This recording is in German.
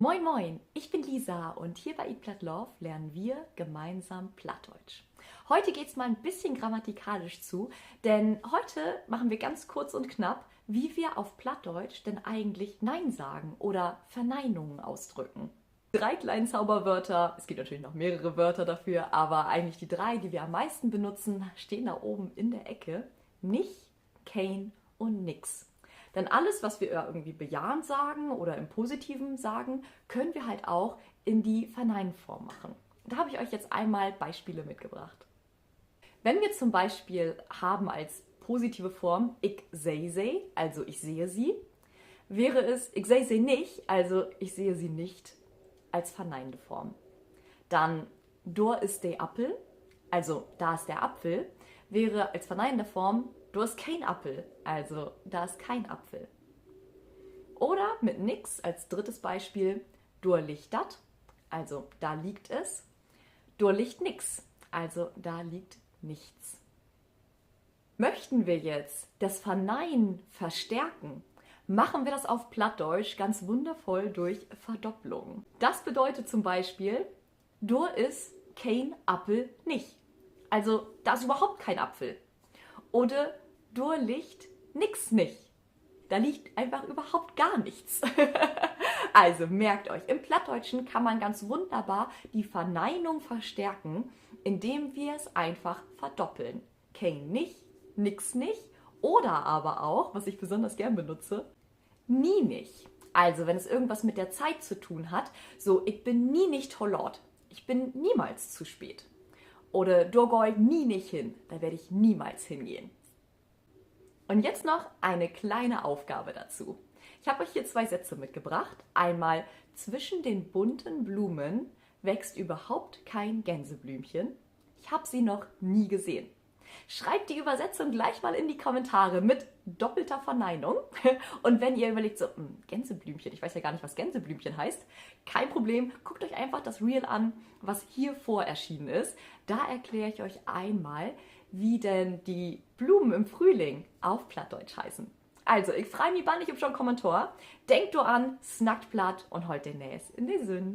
Moin Moin, ich bin Lisa und hier bei Eat Platt Love lernen wir gemeinsam Plattdeutsch. Heute geht es mal ein bisschen grammatikalisch zu, denn heute machen wir ganz kurz und knapp, wie wir auf Plattdeutsch denn eigentlich Nein sagen oder Verneinungen ausdrücken. 3 kleine Zauberwörter, es gibt natürlich noch mehrere Wörter dafür, aber eigentlich die 3, die wir am meisten benutzen, stehen da oben in der Ecke. Nicht, kein und nix. Denn alles, was wir irgendwie bejahend sagen oder im Positiven sagen, können wir halt auch in die Verneinform machen. Da habe ich euch jetzt einmal Beispiele mitgebracht. Wenn wir zum Beispiel haben als positive Form ich sehe, also ich sehe sie, wäre es ich sehe sie nicht, also ich sehe sie nicht, als verneinende Form. Dann dor ist der Apfel, also da ist der Apfel, wäre als verneinende Form du hast kein Apfel, also da ist kein Apfel. Oder mit nix als drittes Beispiel, dur liegt dat, also da liegt es. Dur liegt nix, also da liegt nichts. Möchten wir jetzt das Verneinen verstärken, machen wir das auf Plattdeutsch ganz wundervoll durch Verdopplung. Das bedeutet zum Beispiel, dur ist kein Apfel nicht, also da ist überhaupt kein Apfel. Oder dur liegt nix nicht. Da liegt einfach überhaupt gar nichts. Also merkt euch, im Plattdeutschen kann man ganz wunderbar die Verneinung verstärken, indem wir es einfach verdoppeln. Kein nicht, nix nicht oder aber auch, was ich besonders gern benutze, nie nicht. Also wenn es irgendwas mit der Zeit zu tun hat, so ich bin nie nicht holort, ich bin niemals zu spät. Oder du gehst nie nicht hin, da werde ich niemals hingehen. Und jetzt noch eine kleine Aufgabe dazu. Ich habe euch hier 2 Sätze mitgebracht. Einmal, zwischen den bunten Blumen wächst überhaupt kein Gänseblümchen. Ich habe sie noch nie gesehen. Schreibt die Übersetzung gleich mal in die Kommentare mit doppelter Verneinung. Und wenn ihr überlegt, so, Gänseblümchen, ich weiß ja gar nicht, was Gänseblümchen heißt, kein Problem, guckt euch einfach das Reel an, was hier vor erschienen ist. Da erkläre ich euch einmal, wie denn die Blumen im Frühling auf Plattdeutsch heißen. Also, ich freue mich bannig auf schon Kommentar. Denkt du an, snackt platt und holt den Näs in den Sinn.